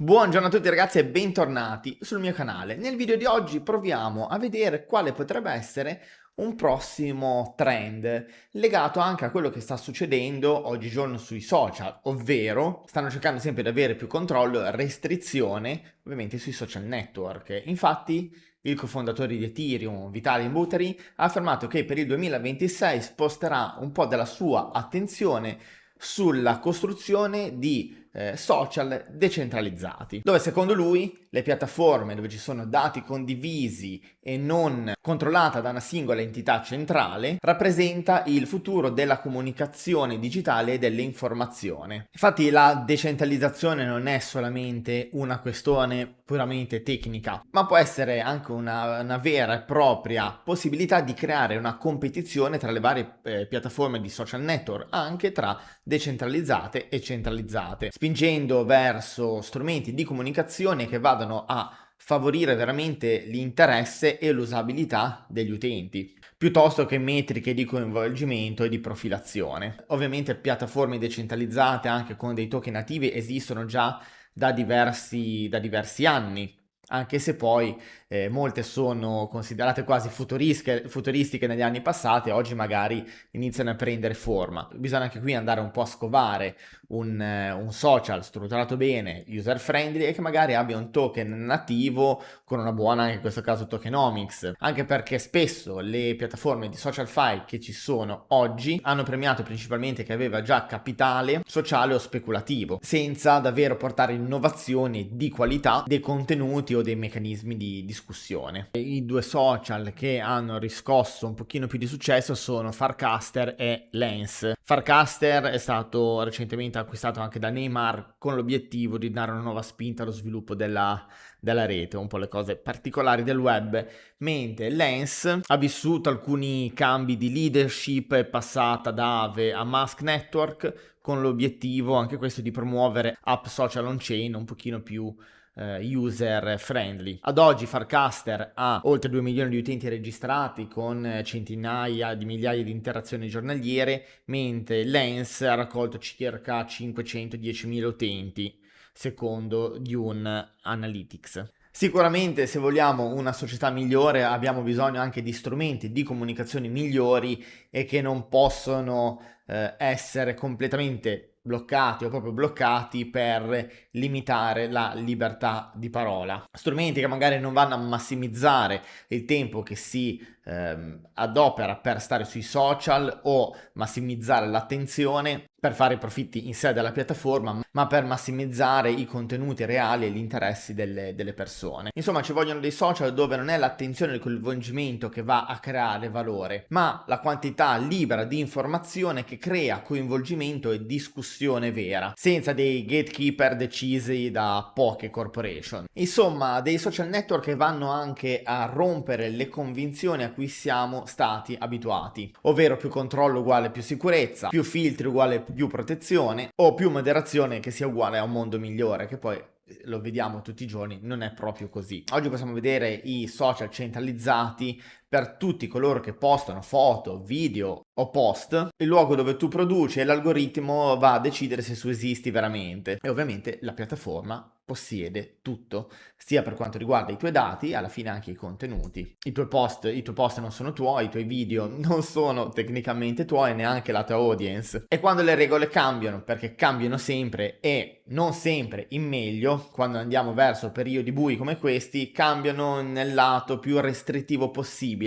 Buongiorno a tutti ragazzi e bentornati sul mio canale. Nel video di oggi proviamo a vedere quale potrebbe essere un prossimo trend legato anche a quello che sta succedendo oggigiorno sui social, ovvero stanno cercando sempre di avere più controllo e restrizione ovviamente sui social network. Infatti il cofondatore di Ethereum, Vitalik Buterin, ha affermato che per il 2026 sposterà un po' della sua attenzione sulla costruzione di social decentralizzati, dove secondo lui le piattaforme dove ci sono dati condivisi e non controllata da una singola entità centrale rappresenta il futuro della comunicazione digitale e dell'informazione. Infatti la decentralizzazione non è solamente una questione puramente tecnica, ma può essere anche una vera e propria possibilità di creare una competizione tra le varie piattaforme di social network, anche tra decentralizzate e centralizzate, spingendo verso strumenti di comunicazione che vadano a favorire veramente l'interesse e l'usabilità degli utenti, piuttosto che metriche di coinvolgimento e di profilazione. Ovviamente piattaforme decentralizzate anche con dei token nativi esistono già da diversi anni, anche se poi molte sono considerate quasi futuristiche negli anni passati, e oggi magari iniziano a prendere forma. Bisogna anche qui andare un po' a scovare un social strutturato bene, user friendly e che magari abbia un token nativo con una buona, anche in questo caso, tokenomics, anche perché spesso le piattaforme di social fi che ci sono oggi hanno premiato principalmente chi aveva già capitale sociale o speculativo, senza davvero portare innovazioni di qualità dei contenuti o dei meccanismi di discussione. I due social che hanno riscosso un pochino più di successo sono Farcaster e Lens. Farcaster è stato recentemente acquistato anche da Neymar con l'obiettivo di dare una nuova spinta allo sviluppo della rete, un po' le cose particolari del web, mentre Lens ha vissuto alcuni cambi di leadership, è passata da Aave a Musk Network con l'obiettivo anche questo di promuovere app social on chain un pochino più user friendly. Ad oggi Farcaster ha oltre 2 milioni di utenti registrati con centinaia di migliaia di interazioni giornaliere, mentre Lens ha raccolto circa 510.000 utenti secondo Dune Analytics. Sicuramente se vogliamo una società migliore abbiamo bisogno anche di strumenti di comunicazione migliori e che non possono essere completamente bloccati o proprio bloccati per limitare la libertà di parola. Strumenti che magari non vanno a massimizzare il tempo che si adopera per stare sui social o massimizzare l'attenzione per fare i profitti in sé della piattaforma, ma per massimizzare i contenuti reali e gli interessi delle persone. Insomma, ci vogliono dei social dove non è l'attenzione e il coinvolgimento che va a creare valore, ma la quantità libera di informazione che crea coinvolgimento e discussione vera, senza dei gatekeeper decisi da poche corporation. Insomma, dei social network che vanno anche a rompere le convinzioni a cui siamo stati abituati, ovvero più controllo uguale più sicurezza, più filtri uguale più protezione o più moderazione che sia uguale a un mondo migliore, che poi lo vediamo tutti i giorni, non è proprio così. Oggi possiamo vedere i social centralizzati per tutti coloro che postano foto, video o post, il luogo dove tu produci e l'algoritmo va a decidere se tu esisti veramente. E ovviamente la piattaforma possiede tutto, sia per quanto riguarda i tuoi dati, alla fine anche i contenuti. I tuoi post non sono tuoi, i tuoi video non sono tecnicamente tuoi, neanche la tua audience. E quando le regole cambiano, perché cambiano sempre e non sempre in meglio, quando andiamo verso periodi bui come questi, cambiano nel lato più restrittivo possibile.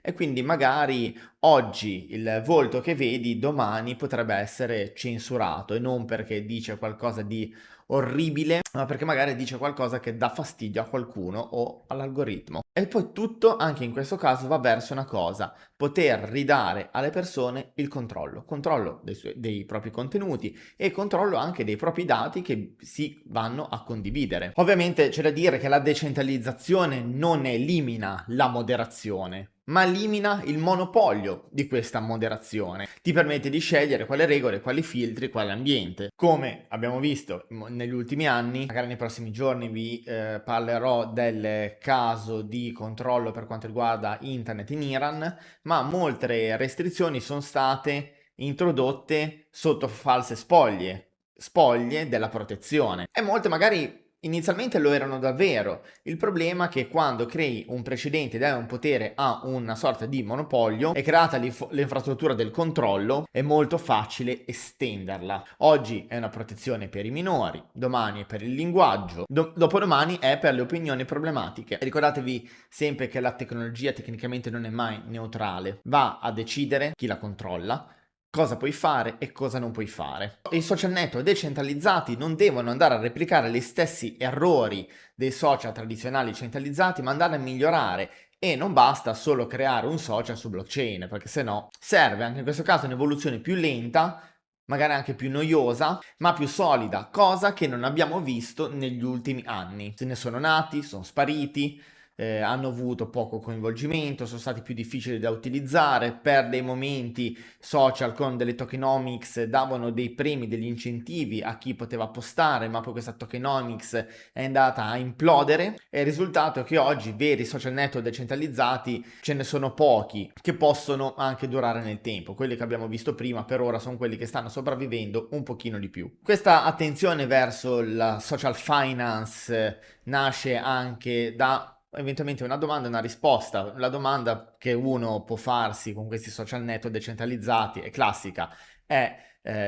E quindi magari oggi il volto che vedi domani potrebbe essere censurato, e non perché dice qualcosa di orribile, ma perché magari dice qualcosa che dà fastidio a qualcuno o all'algoritmo. E poi tutto, anche in questo caso, va verso una cosa: poter ridare alle persone il controllo dei propri contenuti e controllo anche dei propri dati che si vanno a condividere. Ovviamente c'è da dire che la decentralizzazione non elimina la moderazione, ma elimina il monopolio di questa moderazione. Ti permette di scegliere quale regole, quali filtri, quale ambiente. Come abbiamo visto negli ultimi anni, magari nei prossimi giorni vi parlerò del caso di controllo per quanto riguarda internet in Iran, ma molte restrizioni sono state introdotte sotto false spoglie della protezione, e molte magari Inizialmente lo erano davvero. Il problema è che quando crei un precedente e dai un potere a una sorta di monopolio e creata l'infrastruttura del controllo, è molto facile estenderla. Oggi è una protezione per i minori, domani è per il linguaggio, dopodomani è per le opinioni problematiche. Ricordatevi sempre che la tecnologia tecnicamente non è mai neutrale, va a decidere chi la controlla, cosa puoi fare e cosa non puoi fare. I social network decentralizzati non devono andare a replicare gli stessi errori dei social tradizionali centralizzati, ma andare a migliorare. E non basta solo creare un social su blockchain, perché se no serve anche in questo caso un'evoluzione più lenta, magari anche più noiosa, ma più solida, cosa che non abbiamo visto negli ultimi anni. Se ne sono nati, sono spariti, hanno avuto poco coinvolgimento, sono stati più difficili da utilizzare, per dei momenti social con delle tokenomics davano dei premi, degli incentivi a chi poteva postare, ma poi questa tokenomics è andata a implodere e il risultato è che oggi veri social network decentralizzati ce ne sono pochi che possono anche durare nel tempo. Quelli che abbiamo visto prima per ora sono quelli che stanno sopravvivendo un pochino di più. Questa attenzione verso la social finance nasce anche da eventualmente una domanda e una risposta. La domanda che uno può farsi con questi social network decentralizzati è classica, è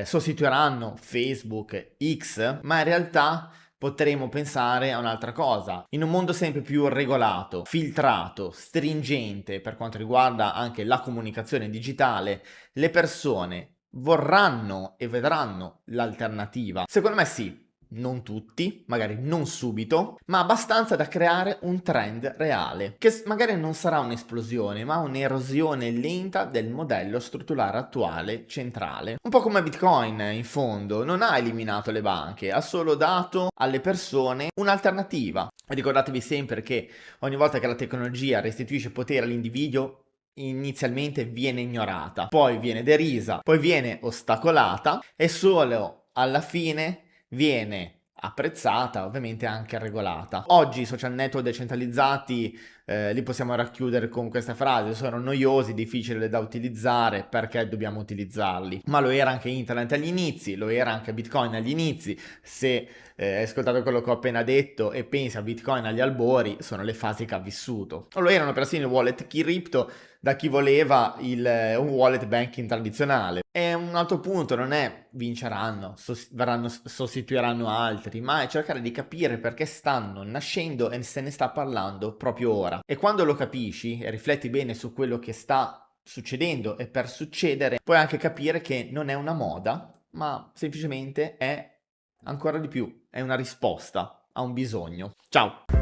sostituiranno Facebook, X? Ma in realtà potremmo pensare a un'altra cosa. In un mondo sempre più regolato, filtrato, stringente per quanto riguarda anche la comunicazione digitale, le persone vorranno e vedranno l'alternativa? Secondo me sì. Non tutti, magari non subito, ma abbastanza da creare un trend reale, che magari non sarà un'esplosione, ma un'erosione lenta del modello strutturale attuale centrale. Un po' come Bitcoin, in fondo, non ha eliminato le banche, ha solo dato alle persone un'alternativa. Ricordatevi sempre che ogni volta che la tecnologia restituisce potere all'individuo, inizialmente viene ignorata, poi viene derisa, poi viene ostacolata e solo alla fine viene apprezzata, ovviamente anche regolata. Oggi i social network decentralizzati li possiamo racchiudere con questa frase: sono noiosi, difficili da utilizzare, perché dobbiamo utilizzarli? Ma lo era anche internet agli inizi, lo era anche Bitcoin agli inizi. Se hai ascoltato quello che ho appena detto e pensi a Bitcoin agli albori, sono le fasi che ha vissuto. O lo erano persino i wallet crypto da chi voleva un wallet banking tradizionale. E un altro punto non è vinceranno, sostituiranno altri, ma è cercare di capire perché stanno nascendo e se ne sta parlando proprio ora. E quando lo capisci e rifletti bene su quello che sta succedendo e per succedere, puoi anche capire che non è una moda, ma semplicemente è ancora di più, è una risposta a un bisogno. Ciao!